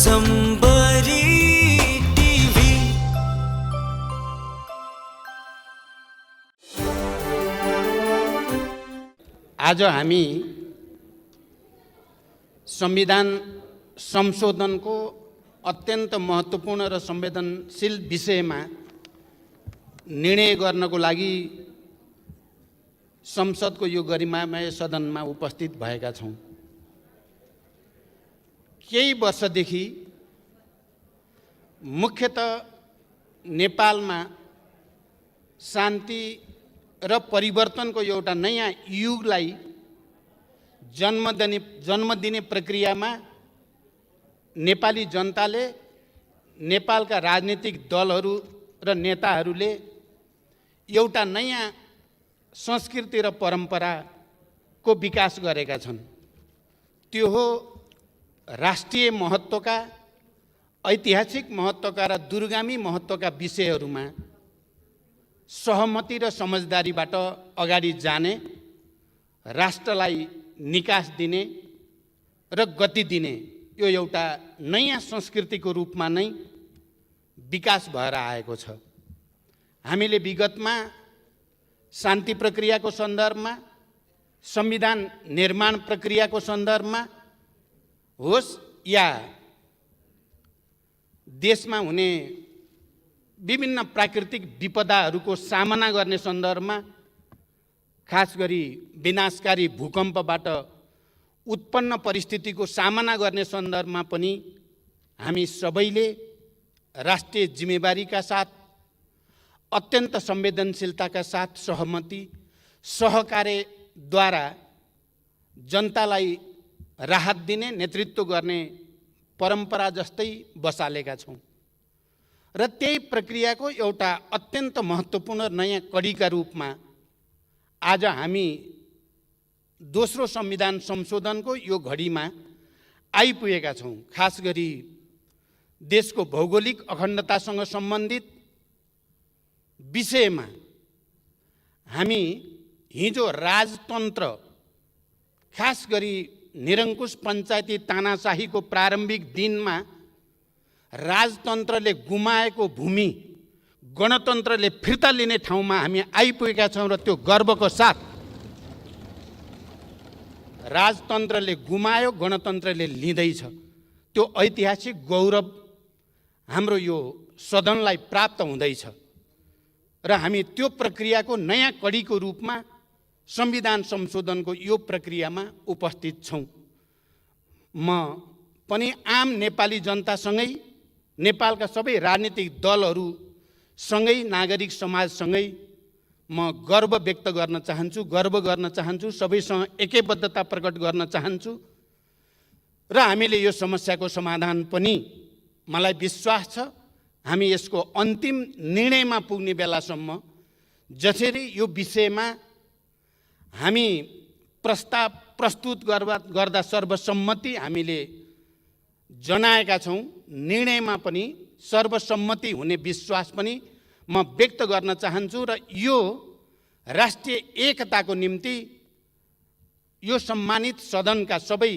दिसंबरी TV. आज हामी संविधान संशोधनको अत्यन्त महत्त्वपूर्ण र संवेदनशील विषयमा निर्णय गर्नको लागि संसदको यो गरिमामय सदनमा उपस्थित भएका छौँ। केही वर्षदेखि मुख्यतः नेपालमा शान्ति र परिवर्तनको एउटा नयाँ युगलाई जन्म दिने प्रक्रियामा नेपाली जनताले, नेपालका राजनीतिक दलहरू र नेताहरूले एउटा नयाँ संस्कृति र परम्पराको विकास गरेका छन्। त्यो हो राष्ट्रिय महत्त्वका, ऐतिहासिक महत्त्वका र दूरगामी महत्त्वका विषयहरूमा सहमति र समझदारीबाट अगाडि जाने, राष्ट्रलाई निकास दिने र गति दिने यो एउटा नयाँ संस्कृतिको रूपमा नै विकास भएर आएको छ। हामीले विगतमा शान्ति प्रक्रियाको सन्दर्भमा, संविधान निर्माण प्रक्रियाको सन्दर्भमा होस् या देशमा हुने विभिन्न प्राकृतिक विपदाहरूको सामना गर्ने सन्दर्भमा, खास गरी विनाशकारी भूकम्पबाट उत्पन्न परिस्थितिको सामना गर्ने सन्दर्भमा पनि हामी सबैले राष्ट्रिय जिम्मेवारीका साथ, अत्यन्त संवेदनशीलताका साथ सहमति, सहकार्यद्वारा जनतालाई राहत दिने, नेतृत्व गर्ने परम्परा जस्तै बसालेका छौँ र त्यही प्रक्रियाको एउटा अत्यन्त महत्त्वपूर्ण नयाँ कडीका रूपमा आज हामी दोस्रो संविधान संशोधनको यो घडीमा आइपुगेका छौँ। खास गरी देशको भौगोलिक अखण्डतासँग सम्बन्धित विषयमा हामी हिजो राजतन्त्र, खास गरी निरङ्कुश पञ्चायती तानाशाहीको प्रारम्भिक दिनमा राजतन्त्रले गुमाएको भूमि गणतन्त्रले फिर्ता लिने ठाउँमा हामी आइपुगेका छौँ र त्यो गर्वको साथ राजतन्त्रले गुमायो, गणतन्त्रले लिँदैछ। त्यो ऐतिहासिक गौरव हाम्रो यो सदनलाई प्राप्त हुँदैछ र हामी त्यो प्रक्रियाको नयाँ कडीको रूपमा संविधान संशोधनको यो प्रक्रियामा उपस्थित छौँ। म पनि आम नेपाली जनतासँगै, नेपालका सबै राजनीतिक दलहरूसँगै, नागरिक समाजसँगै म गर्व व्यक्त गर्न चाहन्छु, सबैसँग एकैबद्धता प्रकट गर्न चाहन्छु र हामीले यो समस्याको समाधान पनि, मलाई विश्वास छ, हामी यसको अन्तिम निर्णयमा पुग्ने बेलासम्म जसरी यो विषयमा हामी प्रस्ताव प्रस्तुत गर्दा सर्वसम्मति हामीले जनाएका छौँ, निर्णयमा पनि सर्वसम्मति हुने विश्वास पनि म व्यक्त गर्न चाहन्छु र यो राष्ट्रिय एकताको निम्ति यो सम्मानित सदनका सबै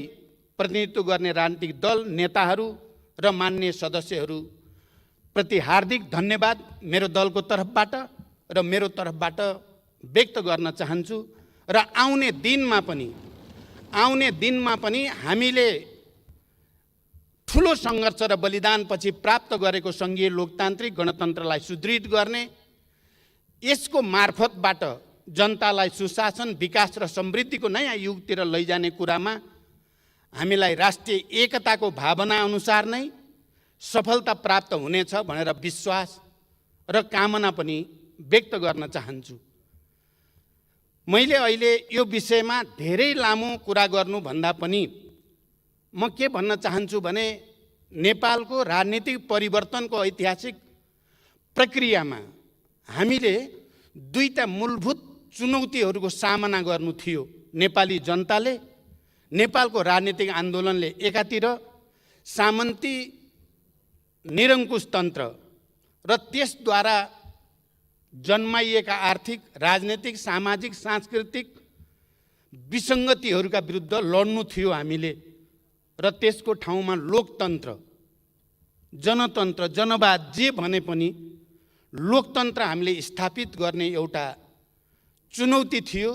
प्रतिनिधित्व गर्ने राजनीतिक दल, नेताहरू र माननीय सदस्यहरू प्रति हार्दिक धन्यवाद मेरो दलको तर्फबाट र मेरो तर्फबाट व्यक्त गर्न चाहन्छु र आउने दिनमा पनि हामीले ठुलो सङ्घर्ष र बलिदानपछि प्राप्त गरेको सङ्घीय लोकतान्त्रिक गणतन्त्रलाई सुदृढ गर्ने, यसको मार्फतबाट जनतालाई सुशासन, विकास र समृद्धिको नयाँ युगतिर लैजाने कुरामा हामीलाई राष्ट्रिय एकताको भावना अनुसार नै सफलता प्राप्त हुनेछ भनेर विश्वास र कामना पनि व्यक्त गर्न चाहन्छु। मैले अहिले यो विषयमा धेरै लामो कुरा गर्नुभन्दा पनि म के भन्न चाहन्छु भने नेपालको राजनीतिक परिवर्तनको ऐतिहासिक प्रक्रियामा हामीले दुईटा मूलभूत चुनौतीहरूको सामना गर्नु थियो। नेपाली जनताले, नेपालको राजनीतिक आन्दोलनले एकातिर सामन्ती निरङ्कुश तन्त्र र त्यसद्वारा जन्माइएका आर्थिक, राजनीतिक, सामाजिक, सांस्कृतिक विसङ्गतिहरूका विरुद्ध लड्नु थियो हामीले र त्यसको ठाउँमा लोकतन्त्र जनतन्त्र, जनवाद जे भने पनि लोकतन्त्र हामीले स्थापित गर्ने एउटा चुनौती थियो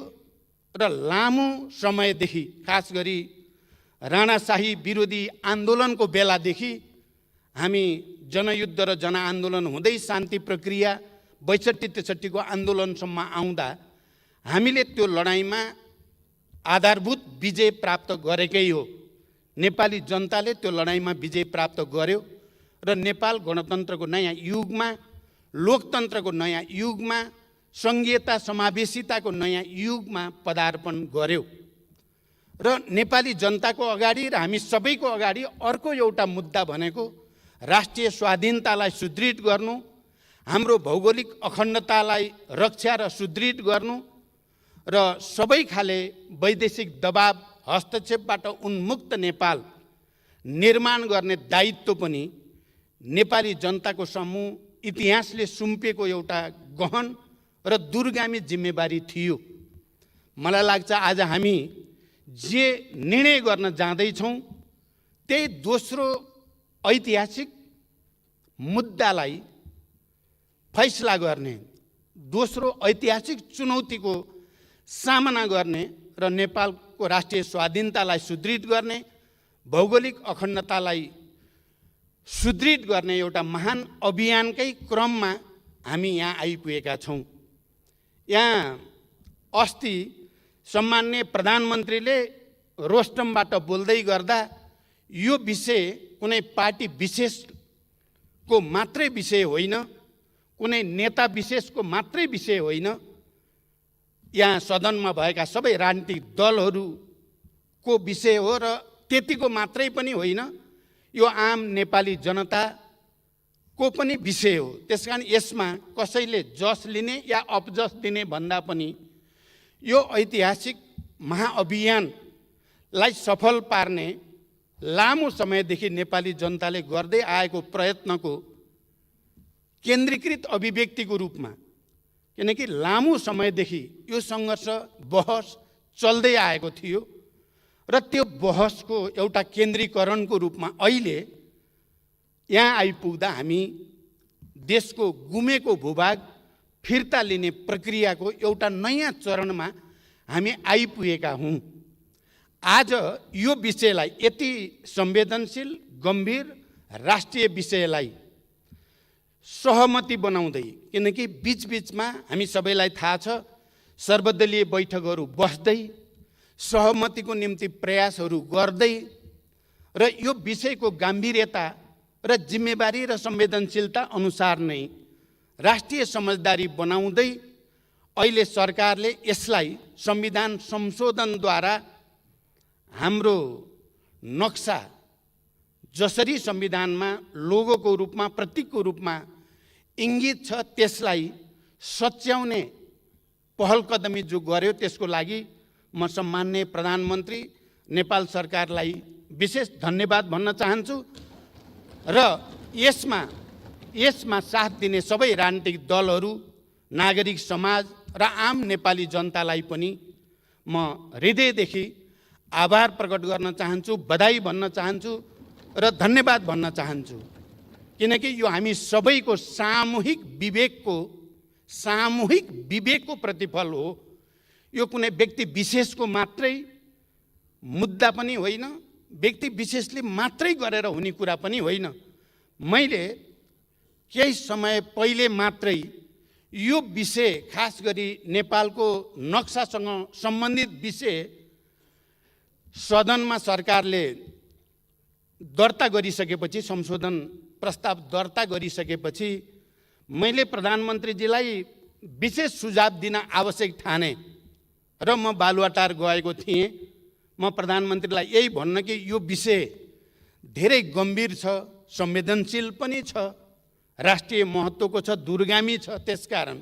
र लामो समयदेखि, खास गरी राणाशाही विरोधी आन्दोलनको बेलादेखि हामी जनयुद्ध र जनआन्दोलन हुँदै शान्ति प्रक्रिया 62-63 आन्दोलनसम्म आउँदा हामीले त्यो लडाइँमा आधारभूत विजय प्राप्त गरेकै हो। नेपाली जनताले त्यो लडाइँमा विजय प्राप्त गर्यो र नेपाल गणतन्त्रको नयाँ युगमा, लोकतन्त्रको नयाँ युगमा, सङ्घीयता समावेशिताको नयाँ युगमा पदार्पण गर्यो। र नेपाली जनताको अगाडि र हामी सबैको अगाडि अर्को एउटा मुद्दा भनेको राष्ट्रिय स्वाधीनतालाई सुदृढ गर्नु, हाम्रो भौगोलिक अखण्डतालाई रक्षा र सुदृढ गर्नु र सबै खाले वैदेशिक दबाव हस्तक्षेपबाट उन्मुक्त नेपाल निर्माण गर्ने दायित्व पनि नेपाली जनताको समूह इतिहासले सुम्पिएको एउटा गहन र दूरगामी जिम्मेवारी थियो। मलाई लाग्छ आज हामी जे निर्णय गर्न जाँदैछौँ त्यही दोस्रो ऐतिहासिक मुद्दालाई फैसला गर्ने, दोस्रो ऐतिहासिक चुनौतीको सामना गर्ने र नेपालको राष्ट्रिय स्वाधीनतालाई सुदृढ गर्ने, भौगोलिक अखण्डतालाई सुदृढ गर्ने एउटा महान अभियानकै क्रममा हामी यहाँ आइपुगेका छौँ। यहाँ अस्ति सम्माननीय प्रधानमन्त्रीले रोस्टमबाट बोल्दै गर्दा यो विषय कुनै पार्टी विशेषको मात्रै विषय होइन, कुनै नेता विशेषको मात्रै विषय होइन, यहाँ सदनमा भएका सबै राजनीतिक दलहरूको विषय हो र त्यतिको मात्रै पनि होइन, यो आम नेपाली जनताको पनि विषय हो। त्यसकारण यसमा कसैले जस लिने या अपजस दिने भन्दा पनि यो ऐतिहासिक महाअभियानलाई सफल पार्ने लामो समयदेखि नेपाली जनताले गर्दै आएको प्रयत्नको केन्द्रीकृत अभिव्यक्तिको रूपमा, किनकि लामो समयदेखि यो सङ्घर्ष बहस चल्दै आएको थियो र त्यो बहसको एउटा केन्द्रीकरणको रूपमा अहिले यहाँ आइपुग्दा हामी देशको गुमेको भूभाग फिर्ता लिने प्रक्रियाको एउटा नयाँ चरणमा हामी आइपुगेका हौँ। आज यो विषयलाई, यति संवेदनशील गम्भीर राष्ट्रिय विषयलाई सहमति बनाउँदै, किनकि बीचबीचमा हामी सबैलाई थाहा छ सर्वदलीय बैठकहरू बस्दै सहमतिको निम्ति प्रयासहरू गर्दै र यो विषयको गम्भीरता र जिम्मेवारी र संवेदनशीलता अनुसार नै राष्ट्रिय समझदारी बनाउँदै अहिले सरकारले यसलाई संविधान संशोधनद्वारा हाम्रो नक्सा जसरी संविधानमा लोगोको रूपमा, प्रतीकको रूपमा इङ्गित छ, त्यसलाई सच्याउने पहल कदमी जो गर्यो त्यसको लागि म सम्माननीय प्रधानमन्त्री नेपाल सरकारलाई विशेष धन्यवाद भन्न चाहन्छु र यसमा साथ दिने सबै राजनीतिक दलहरू, नागरिक समाज र आम नेपाली जनतालाई पनि म हृदयदेखि आभार प्रकट गर्न चाहन्छु, बधाई भन्न चाहन्छु र धन्यवाद भन्न चाहन्छु। किनकि यो हामी सबैको सामूहिक विवेकको प्रतिफल हो। यो कुनै व्यक्ति विशेषको मात्रै मुद्दा पनि होइन, व्यक्ति विशेषले मात्रै गरेर हुने कुरा पनि होइन। मैले केही समय पहिले मात्रै यो विषय, खास गरी नेपालको नक्सासँग सम्बन्धित विषय सदनमा सरकारले दर्ता गरिसकेपछि, संशोधन प्रस्ताव दर्ता गरिसकेपछि मैले प्रधानमन्त्रीजीलाई विशेष सुझाव दिन आवश्यक ठाने र म बालुवाटार गएको थिएँ। म प्रधानमन्त्रीलाई यही भन्न कि यो विषय धेरै गम्भीर छ, संवेदनशील पनि छ, राष्ट्रिय महत्त्वको छ, दूरगामी छ। त्यसकारण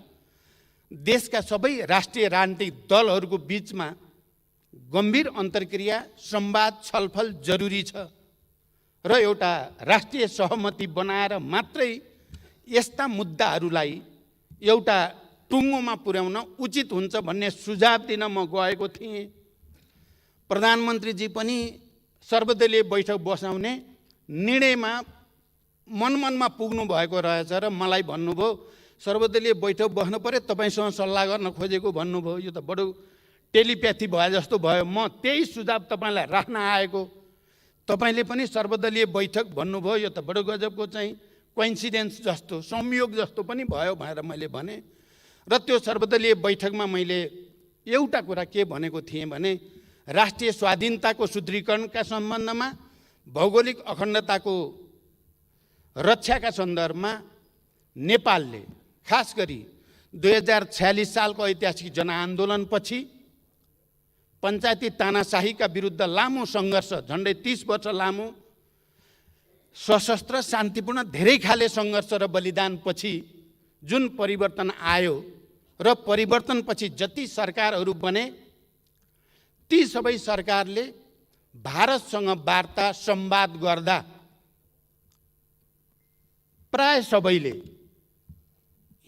देशका सबै राष्ट्रिय राजनीतिक दलहरूको बीचमा गम्भीर अन्तर्क्रिया, संवाद, छलफल जरुरी छ र एउटा राष्ट्रिय सहमति बनाएर मात्रै यस्ता मुद्दाहरूलाई एउटा टुङ्गोमा पुर्याउन उचित हुन्छ भन्ने सुझाव दिन म गएको थिएँ। प्रधानमन्त्रीजी पनि सर्वदलीय बैठक बसाउने निर्णयमा मनमा पुग्नु भएको रहेछ र मलाई भन्नुभयो सर्वदलीय बैठक बस्नु पर्यो, तपाईँसँग सल्लाह गर्न खोजेको भन्नुभयो। यो त बडो टेलिप्याथी भए जस्तो भयो। म त्यही सुझाव तपाईँलाई राख्न आएको, तपाईँले पनि सर्वदलीय बैठक भन्नुभयो। यो त बडो गजबको चाहिँ कोइन्सिडेन्स जस्तो, संयोग जस्तो पनि भयो भनेर मैले भने। र त्यो सर्वदलीय बैठकमा मैले एउटा कुरा के भनेको थिएँ भने राष्ट्रिय स्वाधीनताको सुदृढीकरणका सम्बन्धमा, भौगोलिक अखण्डताको रक्षाका सन्दर्भमा नेपालले खास गरी 2046 सालको ऐतिहासिक जनआन्दोलनपछि पञ्चायती तानाशाहीका विरुद्ध लामो सङ्घर्ष, झन्डै 30 वर्ष लामो सशस्त्र शान्तिपूर्ण धेरै खाले सङ्घर्ष र बलिदानपछि जुन परिवर्तन आयो र परिवर्तनपछि जति सरकारहरू बने ती सबै सरकारले भारतसँग वार्ता संवाद गर्दा प्राय सबैले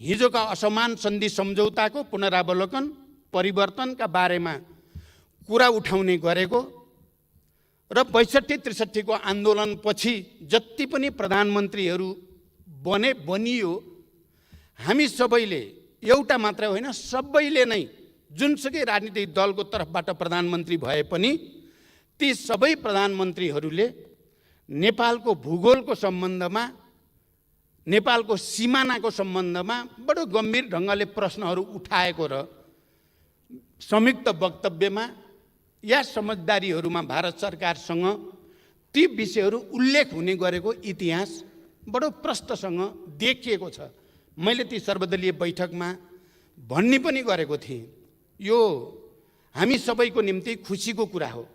हिजोका असमान सन्धि सम्झौताको पुनरावलोकन, परिवर्तनका बारेमा कुरा उठाउने गरेको र 62-63 को आन्दोलनपछि जति पनि प्रधानमन्त्रीहरू बनियो, हामी सबैले एउटा मात्र होइन सबैले नै जुनसुकै राजनीतिक दलको तर्फबाट प्रधानमन्त्री भए पनि ती सबै प्रधानमन्त्रीहरूले नेपालको भूगोलको सम्बन्धमा, नेपालको सिमानाको सम्बन्धमा बडो गम्भीर ढङ्गले प्रश्नहरू उठाएको र संयुक्त वक्तव्यमा या समझदारीहरूमा भारत सरकारसँग ती विषयहरू उल्लेख हुने गरेको इतिहास बडो प्रष्टसँग देखिएको छ। मैले ती सर्वदलीय बैठकमा भन्ने पनि गरेको थिएँ, यो हामी सबैको निम्ति खुसीको कुरा हो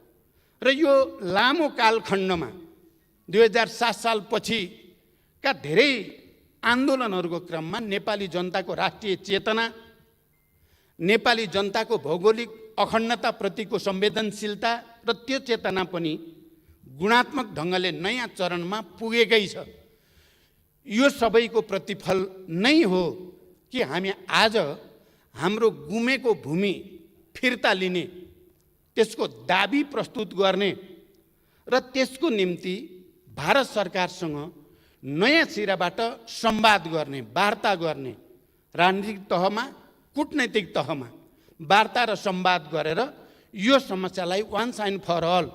र यो लामो कालखण्डमा 2007 सालपछिका धेरै आन्दोलनहरूको क्रममा नेपाली जनताको राष्ट्रिय चेतना, नेपाली जनताको भौगोलिक अखण्डताप्रतिको संवेदनशीलता र त्यो चेतना पनि गुणात्मक ढङ्गले नयाँ चरणमा पुगेकै छ। यो सबैको प्रतिफल नै हो कि हामी आज हाम्रो गुमेको भूमि फिर्ता लिने, त्यसको दाबी प्रस्तुत गर्ने र त्यसको निम्ति भारत सरकारसँग नयाँ सिराबाट संवाद गर्ने, वार्ता गर्ने, राजनीतिक तहमा, कूटनैतिक तहमा वार्ता र संवाद गरेर यो समस्यालाई वान्स एन्ड फर अल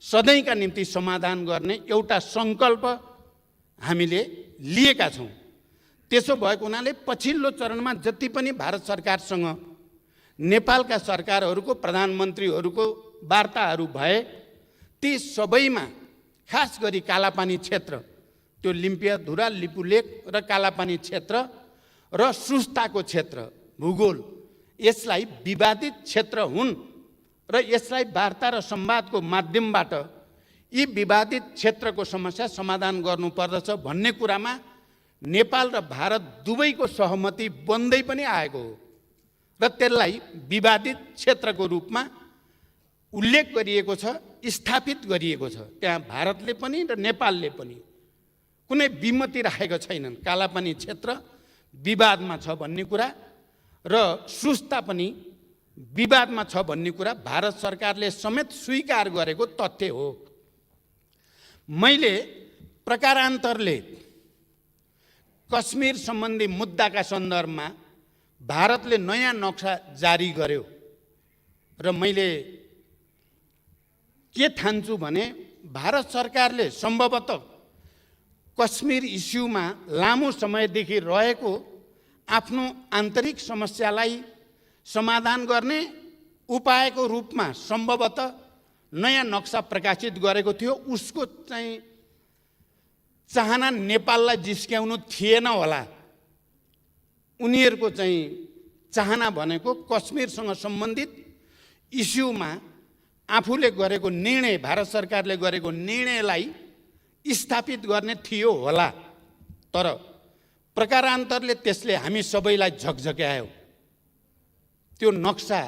सधैँका निम्ति समाधान गर्ने एउटा सङ्कल्प हामीले लिएका छौँ। त्यसो भएको हुनाले पछिल्लो चरणमा जति पनि भारत सरकारसँग नेपालका सरकारहरूको, प्रधानमन्त्रीहरूको वार्ताहरू भए ती सबैमा खास गरी कालापानी क्षेत्र, त्यो लिम्पियाधुरा, लिपुलेक र कालापानी क्षेत्र र सुस्ताको क्षेत्र, भूगोल, यसलाई विवादित क्षेत्र हुन् र यसलाई वार्ता र संवादको माध्यमबाट यी विवादित क्षेत्रको समस्या समाधान गर्नुपर्दछ भन्ने कुरामा नेपाल र भारत दुवैको सहमति बन्दै पनि आएको हो र त्यसलाई विवादित क्षेत्रको रूपमा उल्लेख गरिएको छ, स्थापित गरिएको छ। त्यहाँ भारतले पनि र नेपालले पनि कुनै विमति राखेका छैनन्। कालापानी क्षेत्र विवादमा छ भन्ने कुरा र सुस्ता पनि विवादमा छ भन्ने कुरा भारत सरकारले समेत स्वीकार गरेको तथ्य हो। मैले प्रकारान्तरले कश्मीर सम्बन्धी मुद्दाका सन्दर्भमा भारतले नयाँ नक्सा जारी गर्यो र मैले के ठान्छु भने भारत सरकारले सम्भवतः कश्मीर इस्युमा लामो समयदेखि रहेको आफ्नो आन्तरिक समस्यालाई समाधान गर्ने उपायको रूपमा सम्भवतः नयाँ नक्सा प्रकाशित गरेको थियो। उसको चाहिँ चाहना नेपाललाई जिस्क्याउनु थिएन होला। उनीहरूको चाहिँ चाहना भनेको कश्मीरसँग सम्बन्धित इस्युमा आफूले गरेको निर्णय, भारत सरकारले गरेको निर्णयलाई स्थापित गर्ने थियो होला। तर प्रकारान्तरले त्यसले हामी सबैलाई झकझक्यायो। त्यो नक्सा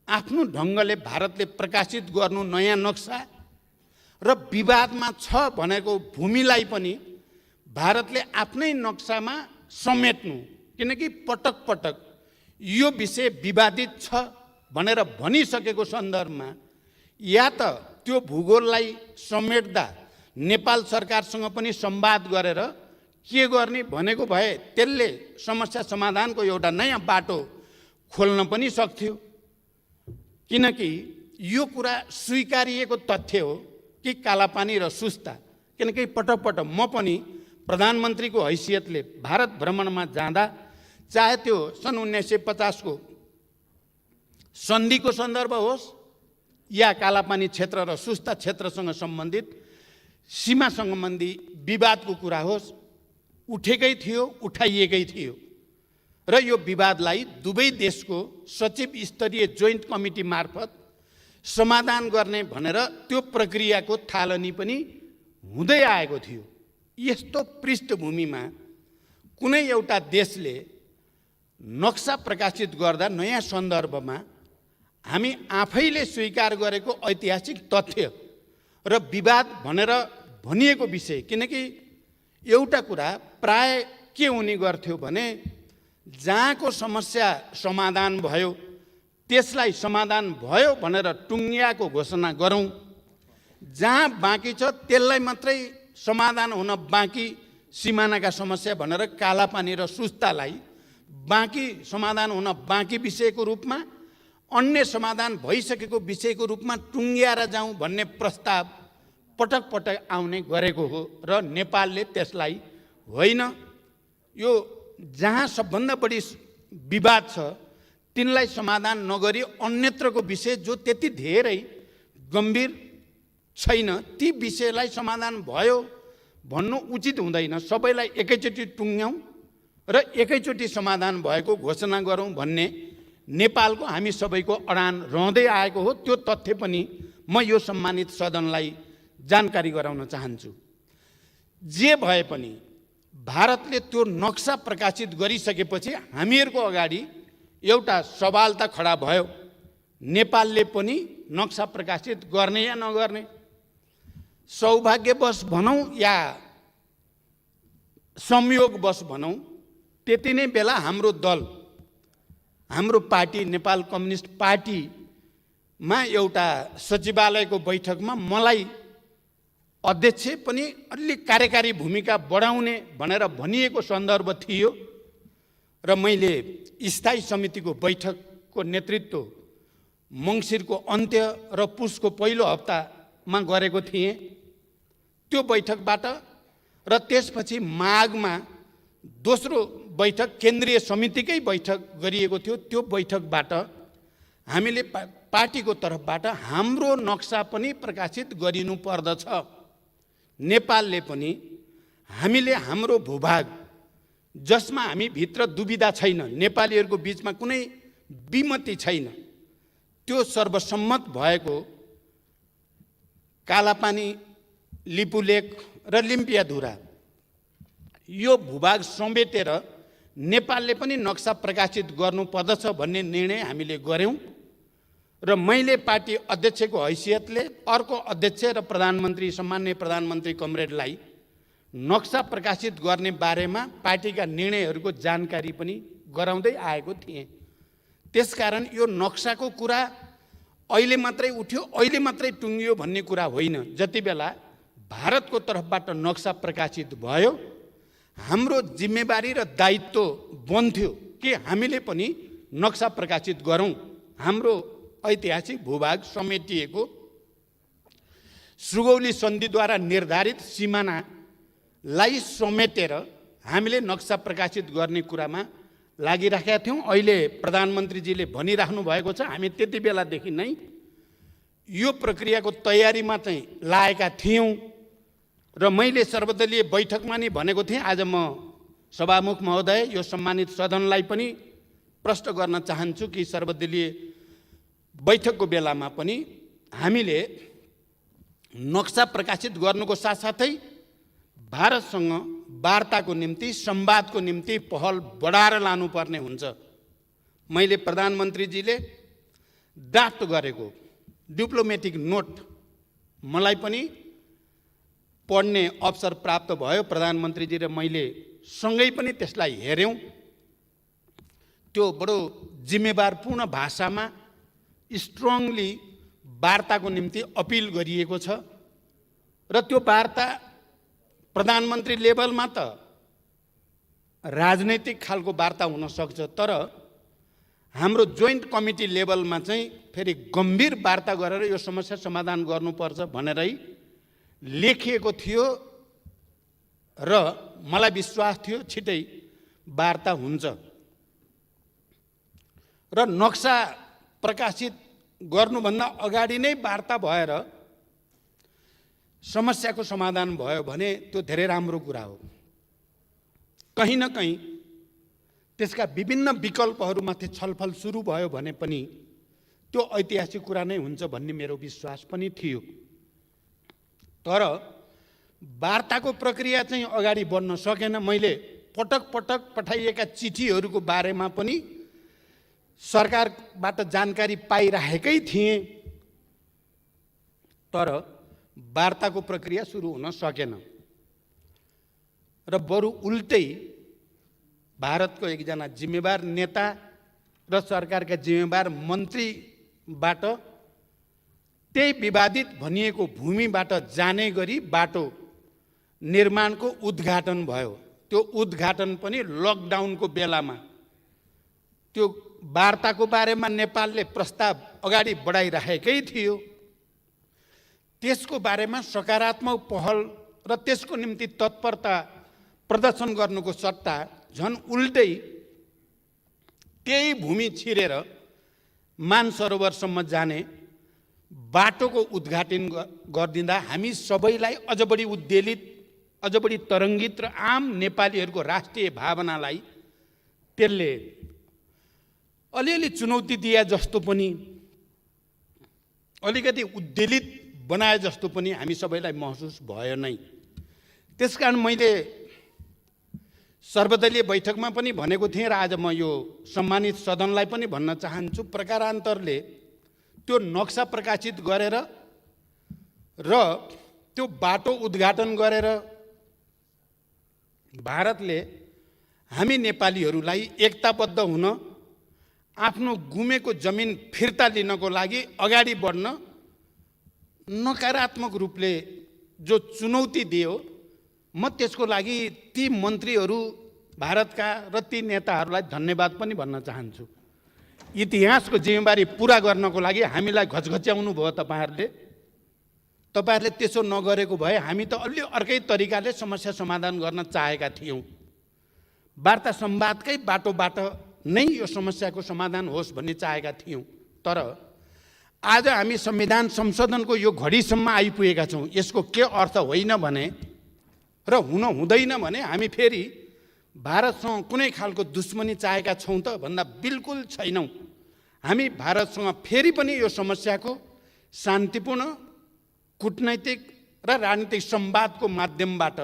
आफ्नो ढङ्गले भारतले प्रकाशित गर्नु नयाँ नक्सा र विवादमा छ भनेको भूमिलाई पनि भारतले आफ्नै नक्सामा समेट्नु, किनकि पटक पटक यो विषय विवादित छ भनेर भनिसकेको सन्दर्भमा या त त्यो भूगोललाई समेट्दा नेपाल सरकारसँग पनि संवाद गरेर के गर्ने भनेको भए त्यसले समस्या समाधानको एउटा नयाँ बाटो खोल्न पनि सक्थ्यो। किनकि यो कुरा स्वीकारिएको तथ्य हो कि कालापानी र सुस्ता, किनकि पटक पटक म पनि प्रधानमन्त्रीको हैसियतले भारत भ्रमणमा जाँदा, चाहे त्यो सन् 1950 को सन्धिको सन्दर्भ होस् या कालापानी क्षेत्र र सुस्ता क्षेत्रसँग सम्बन्धित सीमा सम्बन्धी विवादको कुरा होस्, उठेकै थियो, उठाइएकै थियो र यो विवादलाई दुवै देशको सचिव स्तरीय जोइन्ट कमिटी मार्फत समाधान गर्ने भनेर त्यो प्रक्रियाको थालनी पनि हुँदै आएको थियो। यस्तो पृष्ठभूमिमा कुनै एउटा देशले नक्सा प्रकाशित गर्दा नयाँ सन्दर्भमा हामी आफैले स्वीकार गरेको ऐतिहासिक तथ्य र विवाद भनेर भनिएको विषय, किनकि एउटा कुरा प्राय के हुने गर्थ्यो भने जहाँको समस्या समाधान भयो त्यसलाई समाधान भयो भनेर टुङ्गियाको घोषणा गरौँ, जहाँ बाँकी छ त्यसलाई मात्रै समाधान हुन बाँकी सिमानाका समस्या भनेर कालापानी र सुस्तालाई बाँकी समाधान हुन बाँकी विषयको रूपमा, अन्य समाधान भइसकेको विषयको रूपमा टुङ्ग्याएर जाउँ भन्ने प्रस्ताव पटक पटक आउने गरेको हो र नेपालले त्यसलाई होइन, यो जहाँ सबभन्दा बढी विवाद छ तिनलाई समाधान नगरी अन्यत्रको विषय जो त्यति धेरै गम्भीर छैन ती विषयलाई समाधान भयो भन्नु उचित हुँदैन। सबैलाई एकैचोटि टुङ्ग्याउँ र एकैचोटि समाधान भएको घोषणा गरौँ भन्ने नेपालको हामी सबैको अडान रहँदै आएको हो। त्यो तथ्य पनि म यो सम्मानित सदनलाई जानकारी गराउन चाहन्छु। जे भए पनि भारतले त्यो नक्सा प्रकाशित गरिसकेपछि हामीहरूको अगाडि एउटा सवाल त खडा भयो, नेपालले पनि नक्सा प्रकाशित गर्ने या नगर्ने। सौभाग्यवश भनौँ या संयोगवश भनौँ, त्यति नै बेला हाम्रो दल, हाम्रो पार्टी नेपाल कम्युनिस्ट पार्टीमा एउटा सचिवालयको बैठकमा मलाई अध्यक्ष पनि अलि कार्यकारी भूमिका बढाउने भनेर भनिएको सन्दर्भ थियो र मैले स्थायी समितिको बैठकको नेतृत्व मङ्सिरको अन्त्य र पुसको पहिलो हप्तामा गरेको थिएँ। त्यो बैठकबाट र त्यसपछि माघमा दोस्रो बैठक केन्द्रीय समितिकै बैठक गरिएको थियो। त्यो बैठकबाट हामीले पार्टीको तर्फबाट हाम्रो नक्सा पनि प्रकाशित गरिनु पर्दछ। नेपालले पनि हामीले हाम्रो भूभाग जसमा हामी भित्र दुविधा छैन, नेपालीहरूको बीचमा कुनै विमति छैन, त्यो सर्वसम्मत भएको कालापानी, लिपुलेक र लिम्पियाधुरा यो भूभाग समेटेर नेपालले पनि नक्सा प्रकाशित गर्नुपर्दछ भन्ने निर्णय हामीले गर्यौँ र मैले पार्टी अध्यक्षको हैसियतले अर्को अध्यक्ष र प्रधानमन्त्री, सम्माननीय प्रधानमन्त्री कमरेडलाई नक्सा प्रकाशित गर्ने बारेमा पार्टीका निर्णयहरूको जानकारी पनि गराउँदै आएको थिएँ। त्यसकारण यो नक्साको कुरा अहिले मात्रै उठ्यो, अहिले मात्रै टुङ्गियो भन्ने कुरा होइन। जति बेला भारतको तर्फबाट नक्सा प्रकाशित भयो हाम्रो जिम्मेवारी र दायित्व बन्थ्यो कि हामीले पनि नक्सा प्रकाशित गरौँ। हाम्रो ऐतिहासिक भूभाग समेटिएको सुगौली सन्धिद्वारा निर्धारित सिमानालाई समेटेर हामीले नक्सा प्रकाशित गर्ने कुरामा लागिराखेका थियौँ। अहिले प्रधानमन्त्रीजीले भनिराख्नु भएको छ, हामी त्यति बेलादेखि नै यो प्रक्रियाको तयारीमा चाहिँ लागेका थियौँ र मैले सर्वदलीय बैठकमा नि भनेको थिएँ। आज म सभामुख महोदय यो सम्मानित सदनलाई पनि प्रश्न गर्न चाहन्छु कि सर्वदलीय बैठकको बेलामा पनि हामीले नक्सा प्रकाशित गर्नुको साथसाथै भारतसँग वार्ताको निम्ति, संवादको निम्ति पहल बढाएर लानुपर्ने हुन्छ। मैले प्रधानमन्त्रीजीले ड्राफ्ट गरेको डिप्लोमेटिक नोट मलाई पनि पढ्ने अवसर प्राप्त भयो। प्रधानमन्त्रीजी र मैले सँगै पनि त्यसलाई हेऱ्यौँ। त्यो बडो जिम्मेवारपूर्ण भाषामा स्ट्रङली वार्ताको निम्ति अपिल गरिएको छ र त्यो वार्ता प्रधानमन्त्री लेभलमा त राजनैतिक खालको वार्ता हुन सक्छ, तर हाम्रो जोइन्ट कमिटी लेभलमा चाहिँ फेरि गम्भीर वार्ता गरेर यो समस्या समाधान गर्नुपर्छ भनेरै लेखिएको थियो र मलाई विश्वास थियो छिटै वार्ता हुन्छ। र नक्सा प्रकाशित गर्नुभन्दा अगाडि नै वार्ता भएर समस्याको समाधान भयो भने त्यो धेरै राम्रो कुरा हो। कहीँ न कहीँ त्यसका विभिन्न विकल्पहरूमाथि छलफल सुरु भयो भने पनि त्यो ऐतिहासिक कुरा नै हुन्छ भन्ने मेरो विश्वास पनि थियो। तर वार्ताको प्रक्रिया चाहिँ अगाडि बढ्न सकेन। मैले पटक पटक पठाइएका चिठीहरूको बारेमा पनि सरकारबाट जानकारी पाइरहेकै थिएँ, तर वार्ताको प्रक्रिया सुरु हुन सकेन। र बरु उल्टै भारतको एकजना जिम्मेवार नेता र सरकारका जिम्मेवार मन्त्रीबाट त्यही विवादित भनिएको भूमिबाट जाने गरी बाटो निर्माणको उद्घाटन भयो। त्यो उद्घाटन पनि लकडाउनको बेलामा। त्यो वार्ताको बारेमा नेपालले प्रस्ताव अगाडि बढाइरहेकै थियो। त्यसको बारेमा सकारात्मक पहल र त्यसको निम्ति तत्परता प्रदर्शन गर्नुको सट्टा झन् उल्टै त्यही भूमि छिरेर मानसरोवरसम्म जाने बाटोको उद्घाटन गरिदिँदा हामी सबैलाई अझ बढी उद्वेलित, अझ बढी तरङ्गित र आम नेपालीहरूको राष्ट्रिय भावनालाई त्यसले अलिअलि चुनौती दिए जस्तो पनि, अलिकति उद्वेलित बनाए जस्तो पनि हामी सबैलाई महसुस भयो नै। त्यसकारण मैले सर्वदलीय बैठकमा पनि भनेको थिएँ र आज म यो सम्मानित सदनलाई पनि भन्न चाहन्छु, प्रकारान्तरले त्यो नक्सा प्रकाशित गरेर र त्यो बाटो उद्घाटन गरेर भारतले हामी नेपालीहरूलाई एकताबद्ध हुन, आफ्नो गुमेको जमिन फिर्ता लिनको लागि अगाडि बढ्न नकारात्मक रूपले जो चुनौती दियो, म त्यसको लागि ती मन्त्रीहरू भारतका र ती नेताहरूलाई धन्यवाद पनि भन्न चाहन्छु। इतिहासको जिम्मेवारी पुरा गर्नको लागि हामीलाई घचघच्याउनु भयो तपाईँहरूले। तपाईँहरूले त्यसो नगरेको भए हामी त अलि अर्कै तरिकाले समस्या समाधान गर्न चाहेका थियौँ। वार्ता संवादकै बाटोबाट नै यो समस्याको समाधान होस् भन्ने चाहेका थियौँ। तर आज हामी संविधान संशोधनको यो घडीसम्म आइपुगेका छौँ। यसको के अर्थ होइन भने र हुन हुँदैन भने हामी फेरि भारतसँग कुनै खालको दुश्मनी चाहेका छौँ त भन्दा बिल्कुल छैनौँ। हामी भारतसँग फेरि पनि यो समस्याको शान्तिपूर्ण कूटनैतिक र राजनीतिक संवादको माध्यमबाट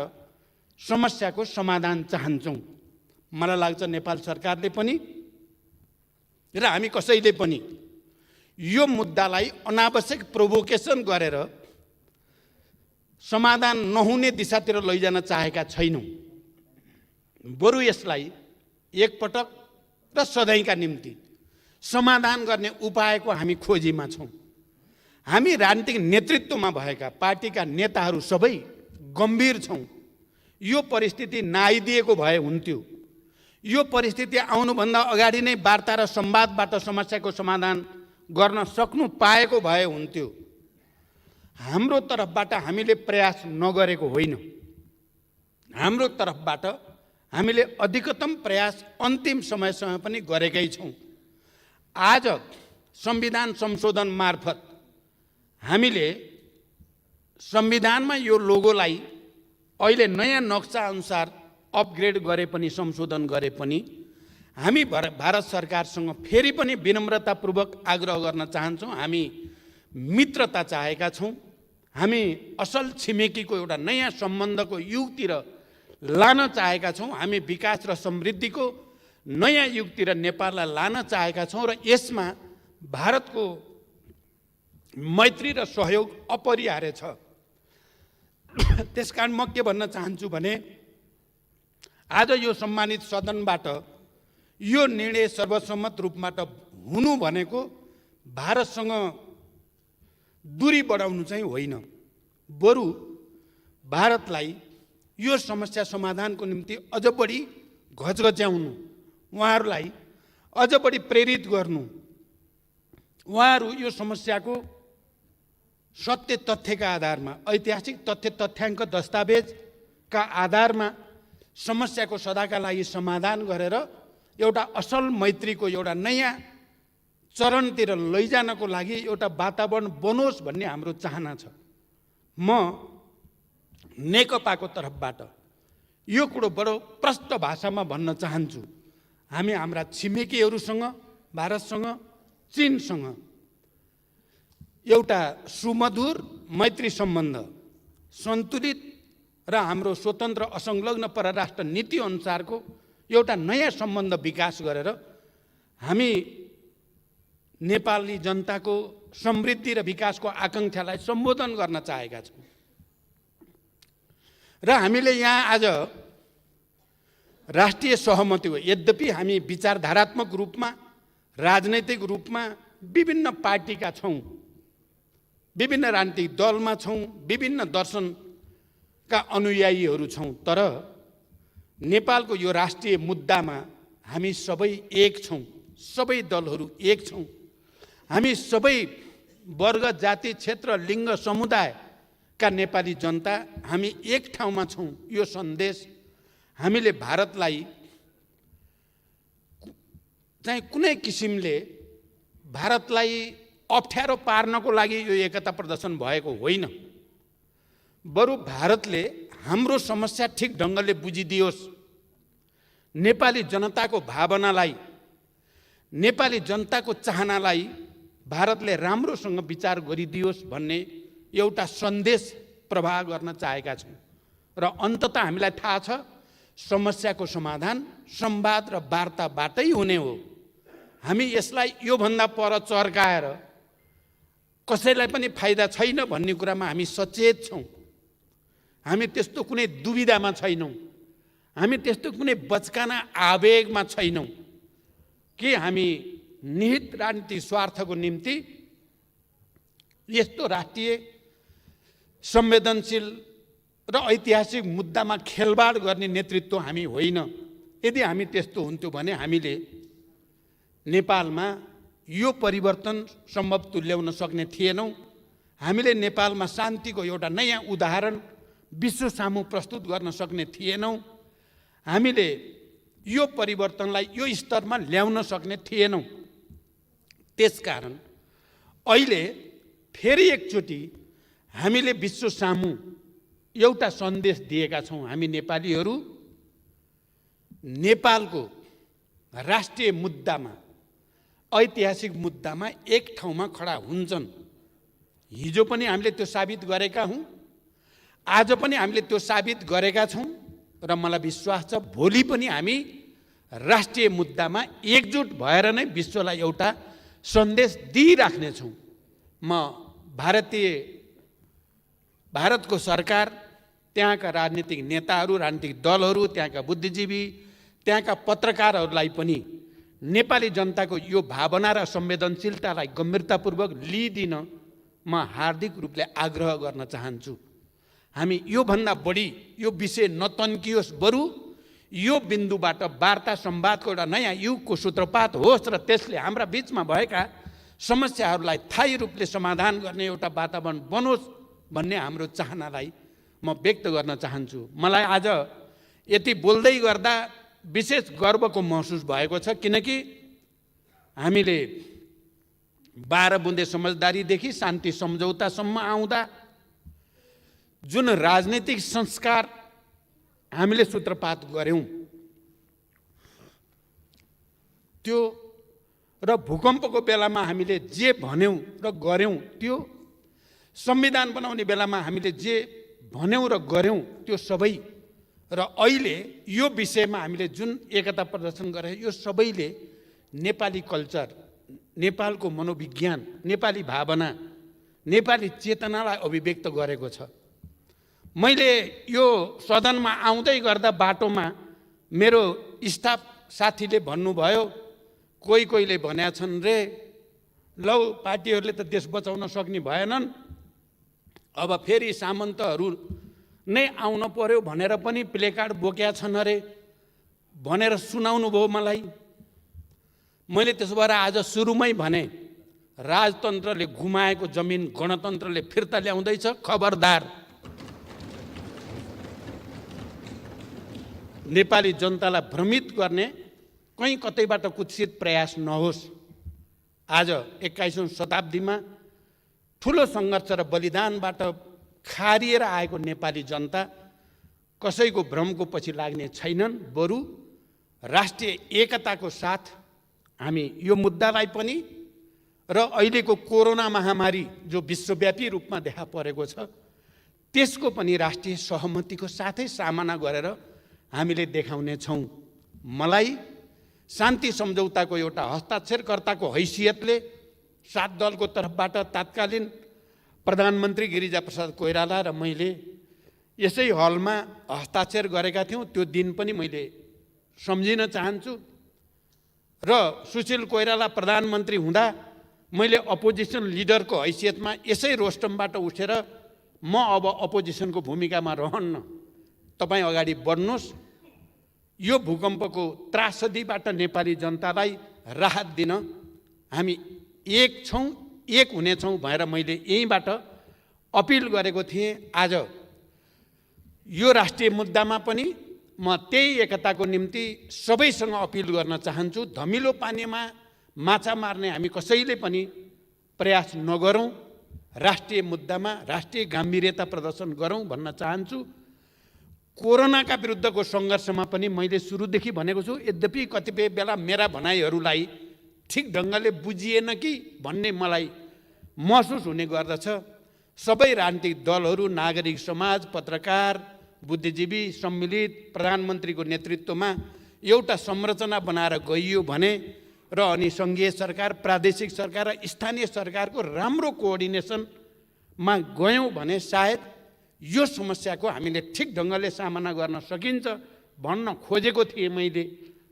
समस्याको समाधान चाहन्छौँ। मलाई लाग्छ नेपाल सरकारले पनि र हामी कसैले पनि यो मुद्दालाई अनावश्यक प्रोभोकेसन गरेर समाधान नहुने दिशातिर लैजान चाहेका छैनौँ। बरु यसलाई एकपटक र सधैँका निम्ति समाधान गर्ने उपायको हामी खोजीमा छौँ। हामी राजनीतिक नेतृत्वमा भएका पार्टीका नेताहरू सबै गम्भीर छौँ। यो परिस्थिति नआइदिएको भए हुन्थ्यो। यो परिस्थिति आउनुभन्दा अगाडि नै वार्ता र संवादबाट समस्याको समाधान गर्न सक्नु पाएको भए हुन्थ्यो। हाम्रो तर्फबाट हामीले प्रयास नगरेको होइन। हाम्रो तर्फबाट हामीले अधिकतम प्रयास अन्तिम समयसम्म पनि गरेकै छौँ। आज संविधान संशोधन मार्फत हामीले संविधानमा यो लोगोलाई अहिले नयाँ नक्सा अनुसार अपग्रेड गरे पनि, संशोधन गरे पनि हामी भारत सरकारसँग फेरि पनि विनम्रतापूर्वक आग्रह गर्न चाहन्छौँ। हामी मित्रता चाहेका छौँ। हामी असल छिमेकीको एउटा नयाँ सम्बन्धको युगतिर लान चाहेका छौँ। हामी विकास र समृद्धिको नयाँ युगतिर नेपाललाई लान चाहेका छौँ र यसमा भारतको मैत्री र सहयोग अपरिहार्य छ। त्यसकारण म के भन्न चाहन्छु भने आज यो सम्मानित सदनबाट यो निर्णय सर्वसम्मत रूपबाट हुनु भनेको भारतसँग दूरी बढाउनु चाहिँ होइन, बरु भारतलाई यो समस्या समाधानको निम्ति अझ बढी घचघच्याउनु, उहाँहरूलाई अझ बढी प्रेरित गर्नु, उहाँहरू यो समस्याको सत्य तथ्यका आधारमा, ऐतिहासिक तथ्य तथ्याङ्क दस्तावेजका आधारमा समस्याको सदाका लागि समाधान गरेर एउटा असल मैत्रीको एउटा नयाँ चरणतिर लैजानको लागि एउटा वातावरण बनोस् भन्ने हाम्रो चाहना छ। म नेकपाको तर्फबाट यो कुरो बडो प्रष्ट भाषामा भन्न चाहन्छु। हामी हाम्रा छिमेकीहरूसँग, भारतसँग, चीनसँग एउटा सुमधुर मैत्री सम्बन्ध, सन्तुलित र हाम्रो स्वतन्त्र असंलग्न परराष्ट्र नीति अनुसारको एउटा नयाँ सम्बन्ध विकास गरेर हामी नेपाली जनताको समृद्धि र विकासको आकाङ्क्षालाई सम्बोधन गर्न चाहेका छौँ। र हामीले यहाँ आज राष्ट्रिय सहमति हो, यद्यपि हामी विचारधारात्मक रूपमा, राजनैतिक रूपमा विभिन्न पार्टीका छौँ, विभिन्न राजनीतिक दलमा छौँ, विभिन्न दर्शनका अनुयायीहरू छौँ, तर नेपालको यो राष्ट्रिय मुद्दामा हामी सबै एक छौँ, सबै दलहरू एक छौँ। हामी सबै वर्ग, जाति, क्षेत्र, लिङ्ग, समुदायका नेपाली जनता हामी एक ठाउँमा छौँ। यो सन्देश हामीले भारतलाई चाहिँ कुनै किसिमले भारतलाई अप्ठ्यारो पार्नको लागि यो एकता प्रदर्शन भएको होइन, बरु भारतले हाम्रो समस्या ठिक ढङ्गले बुझिदियोस्, नेपाली जनताको भावनालाई, नेपाली जनताको चाहनालाई भारतले राम्रोसँग विचार गरिदियोस् भन्ने एउटा सन्देश प्रवाह गर्न चाहेका छौँ। र अन्ततः हामीलाई थाहा छ समस्याको समाधान संवाद र वार्ताबाटै हुने हो। हामी यसलाई योभन्दा पर चर्काएर कसैलाई पनि फाइदा छैन भन्ने कुरामा हामी सचेत छौँ। हामी त्यस्तो कुनै दुविधामा छैनौँ, हामी त्यस्तो कुनै बचकाना आवेगमा छैनौँ कि हामी निहित राजनीतिक स्वार्थको निम्ति यस्तो राष्ट्रिय संवेदनशील र ऐतिहासिक मुद्दामा खेलबाड गर्ने नेतृत्व हामी होइन। यदि हामी त्यस्तो हुन्थ्यो भने हामीले नेपालमा यो परिवर्तन सम्भव तुल्याउन सक्ने थिएनौँ। हामीले नेपालमा शान्तिको एउटा नयाँ उदाहरण विश्व सामु प्रस्तुत गर्न सक्ने थिएनौँ। हामीले यो परिवर्तनलाई यो स्तरमा ल्याउन सक्ने थिएनौँ। त्यसकारण अहिले फेरि एकचोटि हामीले विश्व सामु एउटा सन्देश दिएका छौँ। हामी नेपालीहरू नेपालको राष्ट्रिय मुद्दामा, ऐतिहासिक मुद्दामा एक ठाउँमा खडा हुन्छन्। हिजो पनि हामीले त्यो साबित गरेका हौँ, आज पनि हामीले त्यो साबित गरेका छौँ र मलाई विश्वास छ भोलि पनि हामी राष्ट्रिय मुद्दामा एकजुट भएर नै विश्वलाई एउटा सन्देश दिइराख्नेछौँ। म भारतको सरकार, त्यहाँका राजनीतिक नेताहरू, राजनीतिक दलहरू, त्यहाँका बुद्धिजीवी, त्यहाँका पत्रकारहरूलाई पनि नेपाली जनताको यो भावना र संवेदनशीलतालाई गम्भीरतापूर्वक लिइदिन म हार्दिक रूपले आग्रह गर्न चाहन्छु। हामी योभन्दा बढी यो विषय नतन्कियोस्, बरु यो बिन्दुबाट वार्ता संवादको एउटा नयाँ युगको सूत्रपात होस् र त्यसले हाम्रा बीचमा भएका समस्याहरूलाई स्थायी रूपले समाधान गर्ने एउटा वातावरण बनोस् भन्ने हाम्रो चाहनालाई म व्यक्त गर्न चाहन्छु। मलाई आज यति बोल्दै गर्दा विशेष गर्वको महसुस भएको छ, किनकि हामीले 12 बुँदे समझदारीदेखि शान्ति सम्झौतासम्म आउँदा जुन राजनीतिक संस्कार हामीले सूत्रपात गर्यौं त्यो र भूकम्पको बेलामा हामीले जे भन्यौं र गर्यौं, त्यो संविधान बनाउने बेलामा हामीले जे भन्यौं र गर्यौं त्यो सबै, र अहिले यो विषयमा हामीले जुन एकता प्रदर्शन गरे यो सबैले नेपाली कल्चर, नेपालको मनोविज्ञान, नेपाली भावना, नेपाली चेतनालाई अभिव्यक्त गरेको छ। मैले यो सदनमा आउँदै गर्दा बाटोमा मेरो स्टाफ साथीले भन्नुभयो, कोहीले भनेका छन् रे, लौ पार्टीहरूले त देश बचाउन सक्ने भएनन्, अब फेरि सामन्तहरू नै आउन पर्यो भनेर पनि प्लेकार्ड बोकेका छन् अरे भनेर सुनाउनु भयो मलाई। मैले त्यसो भएर आज सुरुमै भने राजतन्त्रले गुमाएको जमिन गणतन्त्रले फिर्ता ल्याउँदैछ, खबरदार। नेपाली जनतालाई भ्रमित गर्ने कहीँ कतैबाट कुत्सित प्रयास नहोस्। आज 21औं शताब्दीमा ठुलो सङ्घर्ष र बलिदानबाट खारिएर आएको नेपाली जनता कसैको भ्रमको पछि लाग्ने छैनन्। बरु राष्ट्रिय एकताको साथ हामी यो मुद्दालाई पनि र अहिलेको कोरोना महामारी जो विश्वव्यापी रूपमा देखा परेको छ त्यसको पनि राष्ट्रिय सहमतिको साथै सामना गरेर हामीले देखाउने छौँ। मलाई शान्ति सम्झौताको एउटा हस्ताक्षरकर्ताको हैसियतले 7 दलको तर्फबाट तत्कालीन प्रधानमन्त्री गिरिजाप्रसाद कोइराला र मैले यसै हलमा हस्ताक्षर गरेका थियौँ। त्यो दिन पनि मैले सम्झिन चाहन्छु। र सुशील कोइराला प्रधानमन्त्री हुँदा मैले अपोजिसन लिडरको हैसियतमा यसै रोस्टमबाट उठेर म अब अपोजिसनको भूमिकामा रहन्न, तपाईँ अगाडि बढ्नुहोस्, यो भूकम्पको त्रासदीबाट नेपाली जनतालाई राहत दिन हामी एक छौँ, एक हुनेछौँ भनेर मैले यहीँबाट अपिल गरेको थिएँ। आज यो राष्ट्रिय मुद्दामा पनि म त्यही एकताको निम्ति सबैसँग अपिल गर्न चाहन्छु। धमिलो पानीमा माछा मार्ने हामी कसैले पनि प्रयास नगरौँ, राष्ट्रिय मुद्दामा राष्ट्रिय गम्भीरता प्रदर्शन गरौँ भन्न चाहन्छु। कोरोनाका विरुद्धको सङ्घर्षमा पनि मैले सुरुदेखि भनेको छु। यद्यपि कतिपय बेला मेरा भनाइहरूलाई ठिक ढङ्गले बुझिएन कि भन्ने मलाई महसुस हुने गर्दछ। सबै राजनीतिक दलहरू, नागरिक समाज, पत्रकार, बुद्धिजीवी सम्मिलित प्रधानमन्त्रीको नेतृत्वमा एउटा संरचना बनाएर गइयो भने र अनि सङ्घीय सरकार, प्रादेशिक सरकार र स्थानीय सरकारको राम्रो कोअर्डिनेसनमा गयौँ भने सायद यो समस्याको हामीले ठिक ढङ्गले सामना गर्न सकिन्छ भन्न खोजेको थिएँ मैले।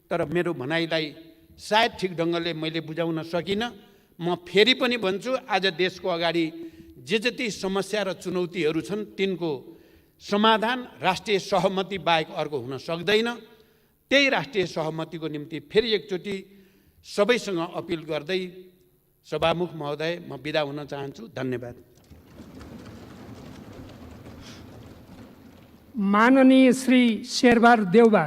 तर मेरो भनाइलाई सायद ठिक ढङ्गले मैले बुझाउन सकिनँ। म फेरि पनि भन्छु, आज देशको अगाडि जे जति समस्या र चुनौतीहरू छन् तिनको समाधान राष्ट्रिय सहमति बाहेक अर्को हुन सक्दैन। त्यही राष्ट्रिय सहमतिको निम्ति फेरि एकचोटि सबैसँग अपिल गर्दै सभामुख महोदय म बिदा हुन चाहन्छु। धन्यवाद। माननीय श्री शेरबहादुर देउबा।